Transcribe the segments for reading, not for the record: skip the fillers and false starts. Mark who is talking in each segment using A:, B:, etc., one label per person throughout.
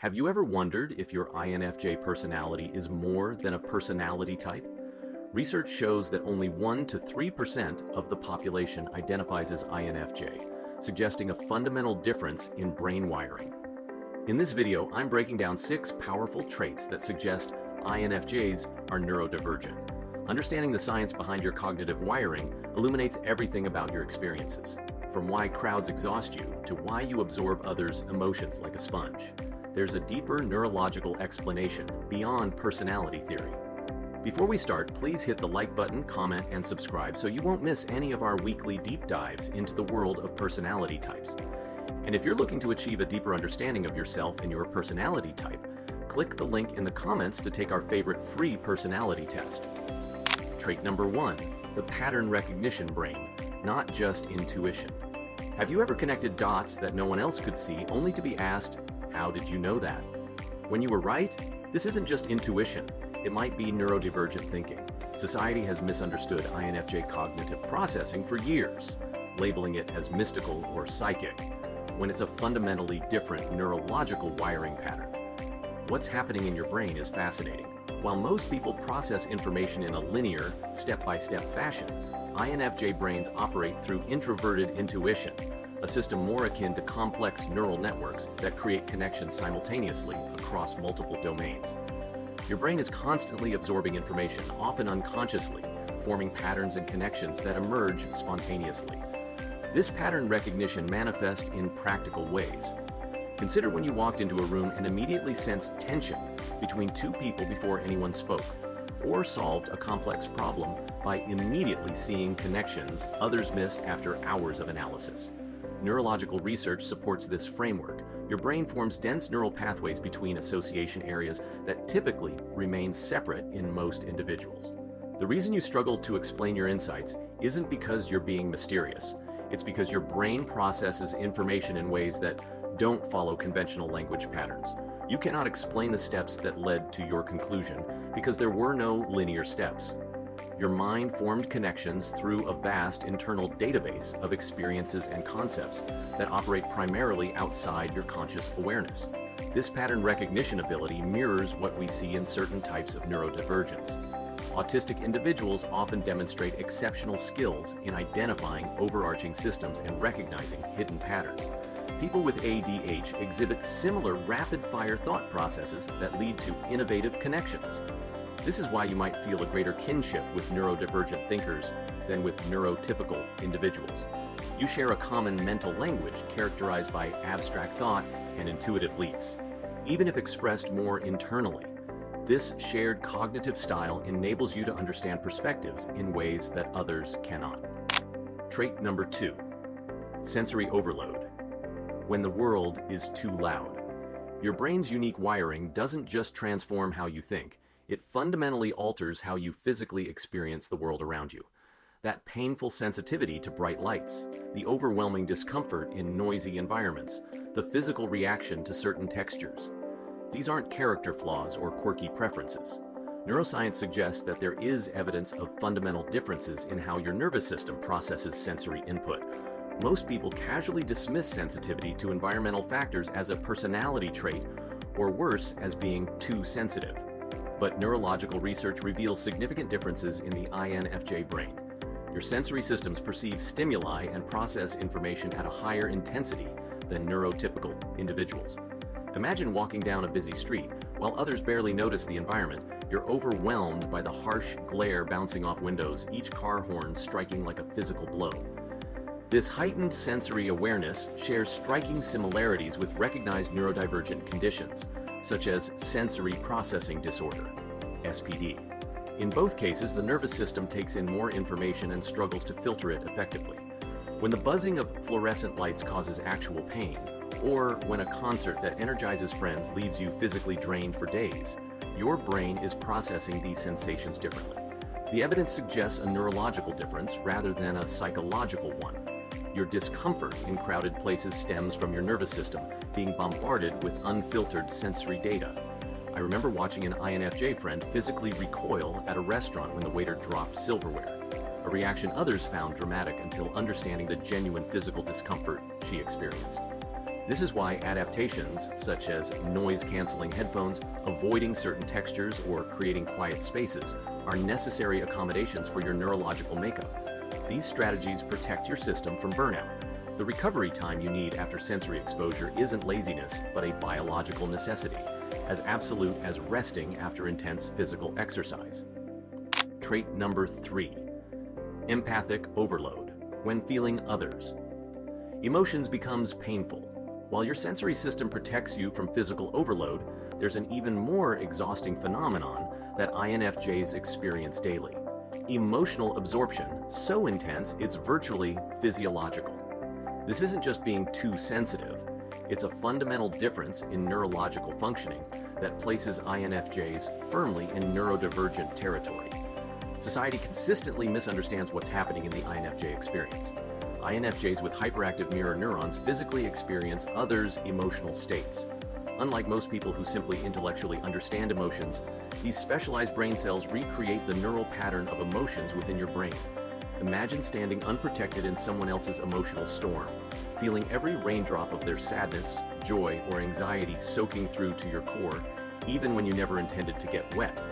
A: Have you ever wondered if your INFJ personality is more than a personality type? Research shows that only 1 to 3% of the population identifies as INFJ, suggesting a fundamental difference in brain wiring. In this video, I'm breaking down 6 powerful traits that suggest INFJs are neurodivergent. Understanding the science behind your cognitive wiring illuminates everything about your experiences, from why crowds exhaust you to why you absorb others' emotions like a sponge. There's a deeper neurological explanation beyond personality theory. Before we start, please hit the like button, comment, and subscribe so you won't miss any of our weekly deep dives into the world of personality types. And if you're looking to achieve a deeper understanding of yourself and your personality type, click the link in the comments to take our favorite free personality test. Trait number 1, the pattern recognition brain, not just intuition. Have you ever connected dots that no one else could see only to be asked, how did you know that? When you were right, this isn't just intuition. It might be neurodivergent thinking. Society has misunderstood INFJ cognitive processing for years, labeling it as mystical or psychic, when it's a fundamentally different neurological wiring pattern. What's happening in your brain is fascinating. While most people process information in a linear, step-by-step fashion, INFJ brains operate through introverted intuition, a system more akin to complex neural networks that create connections simultaneously across multiple domains. Your brain is constantly absorbing information, often unconsciously, forming patterns and connections that emerge spontaneously. This pattern recognition manifests in practical ways. Consider when you walked into a room and immediately sensed tension between 2 people before anyone spoke, or solved a complex problem by immediately seeing connections others missed after hours of analysis. Neurological research supports this framework. Your brain forms dense neural pathways between association areas that typically remain separate in most individuals. The reason you struggle to explain your insights isn't because you're being mysterious. It's because your brain processes information in ways that don't follow conventional language patterns. You cannot explain the steps that led to your conclusion because there were no linear steps. Your mind formed connections through a vast internal database of experiences and concepts that operate primarily outside your conscious awareness. This pattern recognition ability mirrors what we see in certain types of neurodivergence. Autistic individuals often demonstrate exceptional skills in identifying overarching systems and recognizing hidden patterns. People with ADH exhibit similar rapid-fire thought processes that lead to innovative connections. This is why you might feel a greater kinship with neurodivergent thinkers than with neurotypical individuals. You share a common mental language characterized by abstract thought and intuitive leaps, even if expressed more internally. This shared cognitive style enables you to understand perspectives in ways that others cannot. Trait number 2, sensory overload. When the world is too loud. Your brain's unique wiring doesn't just transform how you think, it fundamentally alters how you physically experience the world around you. That painful sensitivity to bright lights, the overwhelming discomfort in noisy environments, the physical reaction to certain textures. These aren't character flaws or quirky preferences. Neuroscience suggests that there is evidence of fundamental differences in how your nervous system processes sensory input. Most people casually dismiss sensitivity to environmental factors as a personality trait, or worse, as being too sensitive. But neurological research reveals significant differences in the INFJ brain. Your sensory systems perceive stimuli and process information at a higher intensity than neurotypical individuals. Imagine walking down a busy street. While others barely notice the environment, you're overwhelmed by the harsh glare bouncing off windows, each car horn striking like a physical blow. This heightened sensory awareness shares striking similarities with recognized neurodivergent conditions, such as sensory processing disorder, SPD. In both cases, the nervous system takes in more information and struggles to filter it effectively. When the buzzing of fluorescent lights causes actual pain, or when a concert that energizes friends leaves you physically drained for days, your brain is processing these sensations differently. The evidence suggests a neurological difference rather than a psychological one. Your discomfort in crowded places stems from your nervous system being bombarded with unfiltered sensory data. I remember watching an INFJ friend physically recoil at a restaurant when the waiter dropped silverware, a reaction others found dramatic until understanding the genuine physical discomfort she experienced. This is why adaptations, such as noise-canceling headphones, avoiding certain textures, or creating quiet spaces, are necessary accommodations for your neurological makeup. These strategies protect your system from burnout. The recovery time you need after sensory exposure isn't laziness, but a biological necessity, as absolute as resting after intense physical exercise. Trait number 3, empathic overload, when feeling others. Emotions becomes painful. While your sensory system protects you from physical overload, there's an even more exhausting phenomenon that INFJs experience daily. Emotional absorption, so intense it's virtually physiological. This isn't just being too sensitive, it's a fundamental difference in neurological functioning that places INFJs firmly in neurodivergent territory. Society consistently misunderstands what's happening in the INFJ experience. INFJs with hyperactive mirror neurons physically experience others' emotional states. Unlike most people who simply intellectually understand emotions, these specialized brain cells recreate the neural pattern of emotions within your brain. Imagine standing unprotected in someone else's emotional storm, feeling every raindrop of their sadness, joy, or anxiety soaking through to your core, even when you never intended to get wet.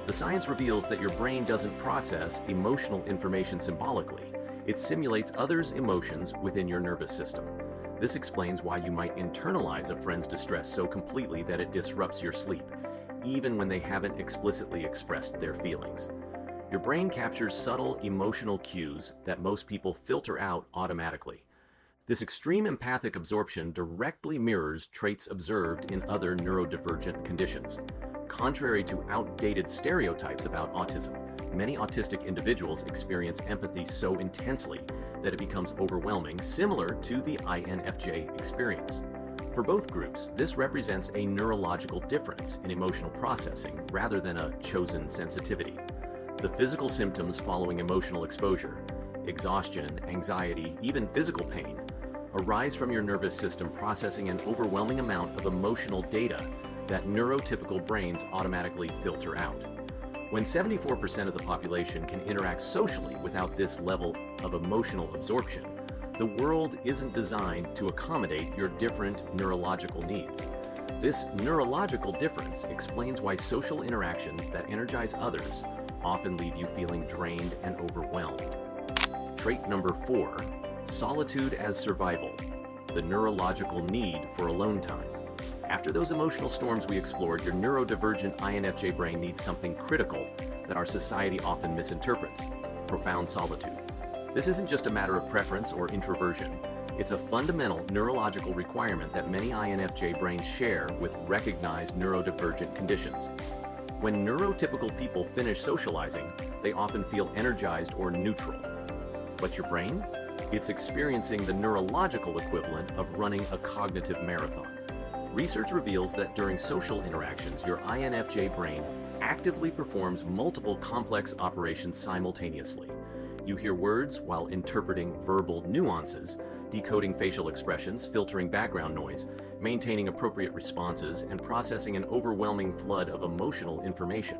A: The science reveals that your brain doesn't process emotional information symbolically. It simulates others' emotions within your nervous system. This explains why you might internalize a friend's distress so completely that it disrupts your sleep, even when they haven't explicitly expressed their feelings. Your brain captures subtle emotional cues that most people filter out automatically. This extreme empathic absorption directly mirrors traits observed in other neurodivergent conditions. Contrary to outdated stereotypes about autism, many autistic individuals experience empathy so intensely that it becomes overwhelming, similar to the INFJ experience. For both groups, this represents a neurological difference in emotional processing rather than a chosen sensitivity. The physical symptoms following emotional exposure, exhaustion, anxiety, even physical pain, arise from your nervous system processing an overwhelming amount of emotional data that neurotypical brains automatically filter out. When 74% of the population can interact socially without this level of emotional absorption, the world isn't designed to accommodate your different neurological needs. This neurological difference explains why social interactions that energize others often leave you feeling drained and overwhelmed. Trait number 4, solitude as survival, the neurological need for alone time. After those emotional storms we explored, your neurodivergent INFJ brain needs something critical that our society often misinterprets: profound solitude. This isn't just a matter of preference or introversion. It's a fundamental neurological requirement that many INFJ brains share with recognized neurodivergent conditions. When neurotypical people finish socializing, they often feel energized or neutral. But your brain? It's experiencing the neurological equivalent of running a cognitive marathon. Research reveals that during social interactions, your INFJ brain actively performs multiple complex operations simultaneously. You hear words while interpreting verbal nuances, decoding facial expressions, filtering background noise, maintaining appropriate responses, and processing an overwhelming flood of emotional information,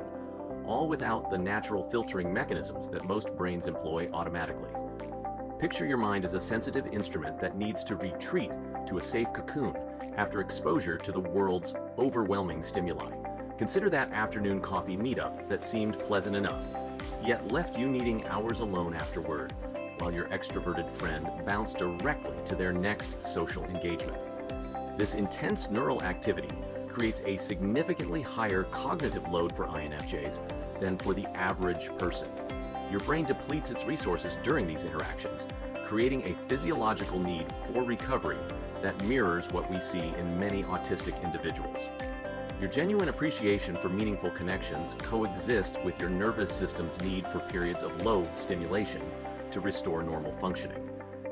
A: all without the natural filtering mechanisms that most brains employ automatically. Picture your mind as a sensitive instrument that needs to retreat to a safe cocoon after exposure to the world's overwhelming stimuli. Consider that afternoon coffee meetup that seemed pleasant enough, yet left you needing hours alone afterward, while your extroverted friend bounced directly to their next social engagement. This intense neural activity creates a significantly higher cognitive load for INFJs than for the average person. Your brain depletes its resources during these interactions, creating a physiological need for recovery that mirrors what we see in many autistic individuals. Your genuine appreciation for meaningful connections coexists with your nervous system's need for periods of low stimulation to restore normal functioning.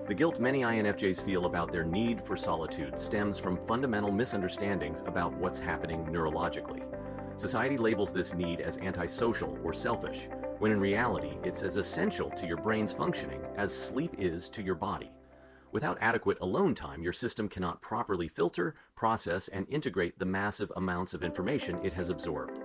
A: The guilt many INFJs feel about their need for solitude stems from fundamental misunderstandings about what's happening neurologically. Society labels this need as antisocial or selfish, when in reality it's as essential to your brain's functioning as sleep is to your body. Without adequate alone time, your system cannot properly filter, process, and integrate the massive amounts of information it has absorbed.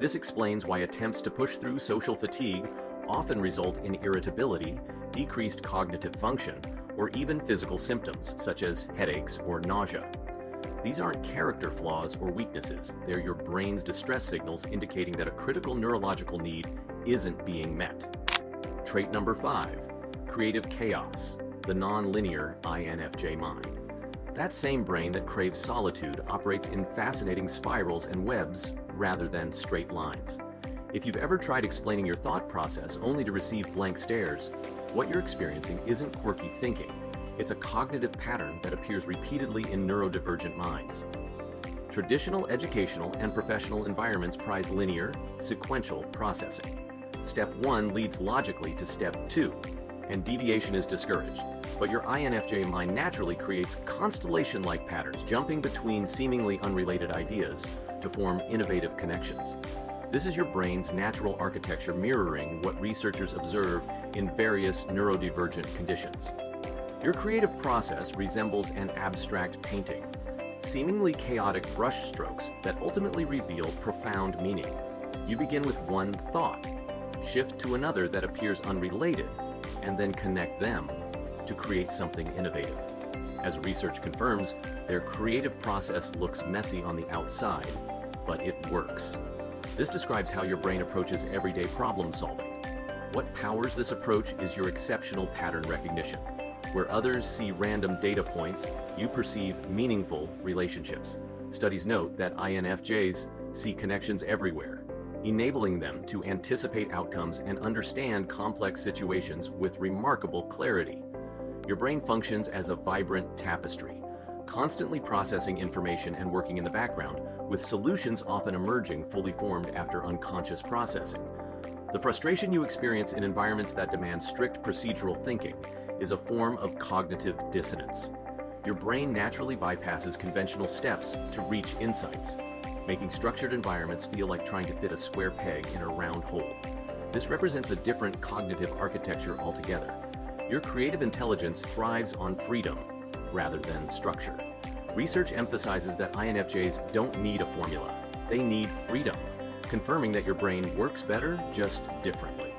A: This explains why attempts to push through social fatigue often result in irritability, decreased cognitive function, or even physical symptoms such as headaches or nausea. These aren't character flaws or weaknesses, they're your brain's distress signals indicating that a critical neurological need isn't being met. Trait number 5, creative chaos, the non-linear INFJ mind. That same brain that craves solitude operates in fascinating spirals and webs rather than straight lines. If you've ever tried explaining your thought process only to receive blank stares, what you're experiencing isn't quirky thinking. It's a cognitive pattern that appears repeatedly in neurodivergent minds. Traditional educational and professional environments prize linear, sequential processing. Step 1 leads logically to step 2, and deviation is discouraged. But your INFJ mind naturally creates constellation-like patterns, jumping between seemingly unrelated ideas to form innovative connections. This is your brain's natural architecture mirroring what researchers observe in various neurodivergent conditions. Your creative process resembles an abstract painting, seemingly chaotic brush strokes that ultimately reveal profound meaning. You begin with one thought, shift to another that appears unrelated, and then connect them to create something innovative. As research confirms, their creative process looks messy on the outside, but it works. This describes how your brain approaches everyday problem solving. What powers this approach is your exceptional pattern recognition. Where others see random data points, you perceive meaningful relationships. Studies note that INFJs see connections everywhere, enabling them to anticipate outcomes and understand complex situations with remarkable clarity. Your brain functions as a vibrant tapestry, constantly processing information and working in the background, with solutions often emerging fully formed after unconscious processing. The frustration you experience in environments that demand strict procedural thinking is a form of cognitive dissonance. Your brain naturally bypasses conventional steps to reach insights, making structured environments feel like trying to fit a square peg in a round hole. This represents a different cognitive architecture altogether. Your creative intelligence thrives on freedom rather than structure. Research emphasizes that INFJs don't need a formula, they need freedom, confirming that your brain works better, just differently.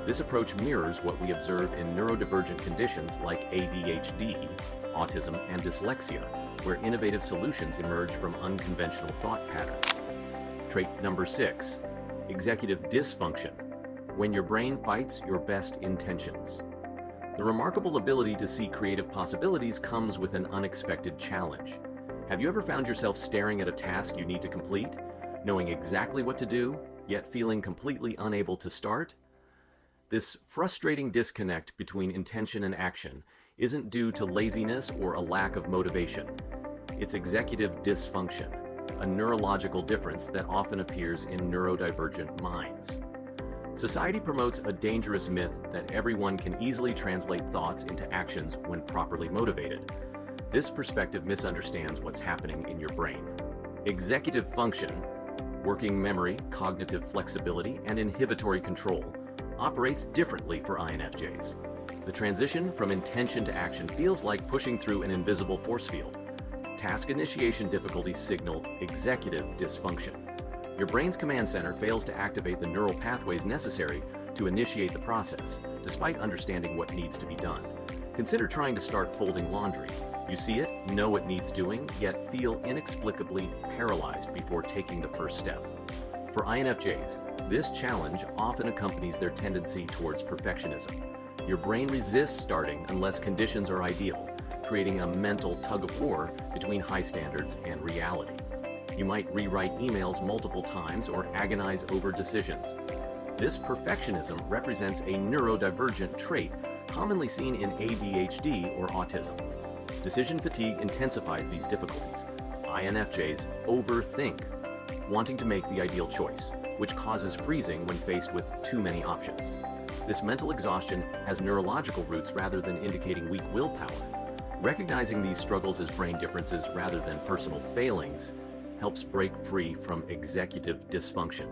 A: This approach mirrors what we observe in neurodivergent conditions like ADHD, autism, and dyslexia, where innovative solutions emerge from unconventional thought patterns. Trait number 6, executive dysfunction, when your brain fights your best intentions. The remarkable ability to see creative possibilities comes with an unexpected challenge. Have you ever found yourself staring at a task you need to complete, knowing exactly what to do, yet feeling completely unable to start? This frustrating disconnect between intention and action isn't due to laziness or a lack of motivation. It's executive dysfunction, a neurological difference that often appears in neurodivergent minds. Society promotes a dangerous myth that everyone can easily translate thoughts into actions when properly motivated. This perspective misunderstands what's happening in your brain. Executive function, working memory, cognitive flexibility, and inhibitory control operates differently for INFJs. The transition from intention to action feels like pushing through an invisible force field. Task initiation difficulties signal executive dysfunction. Your brain's command center fails to activate the neural pathways necessary to initiate the process, despite understanding what needs to be done. Consider trying to start folding laundry. You see it, know it needs doing, yet feel inexplicably paralyzed before taking the first step. For INFJs, this challenge often accompanies their tendency towards perfectionism. Your brain resists starting unless conditions are ideal, creating a mental tug-of-war between high standards and reality. You might rewrite emails multiple times or agonize over decisions. This perfectionism represents a neurodivergent trait commonly seen in ADHD or autism. Decision fatigue intensifies these difficulties. INFJs overthink, wanting to make the ideal choice, which causes freezing when faced with too many options. This mental exhaustion has neurological roots rather than indicating weak willpower. Recognizing these struggles as brain differences rather than personal failings helps break free from executive dysfunction.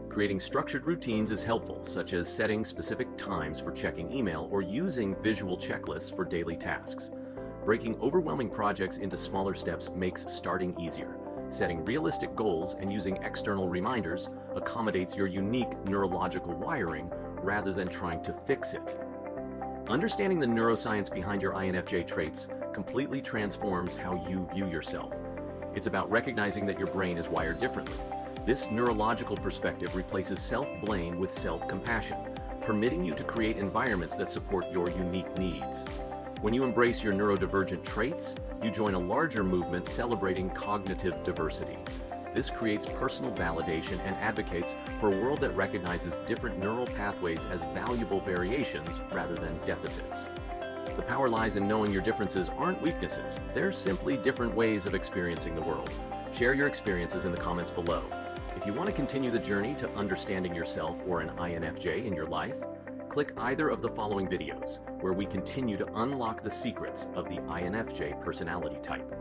A: Creating structured routines is helpful, such as setting specific times for checking email or using visual checklists for daily tasks. Breaking overwhelming projects into smaller steps makes starting easier. Setting realistic goals and using external reminders accommodates your unique neurological wiring rather than trying to fix it. Understanding the neuroscience behind your INFJ traits completely transforms how you view yourself. It's about recognizing that your brain is wired differently. This neurological perspective replaces self-blame with self-compassion, permitting you to create environments that support your unique needs. When you embrace your neurodivergent traits, you join a larger movement celebrating cognitive diversity. This creates personal validation and advocates for a world that recognizes different neural pathways as valuable variations rather than deficits. The power lies in knowing your differences aren't weaknesses, they're simply different ways of experiencing the world. Share your experiences in the comments below. If you want to continue the journey to understanding yourself or an INFJ in your life, click either of the following videos, where we continue to unlock the secrets of the INFJ personality type.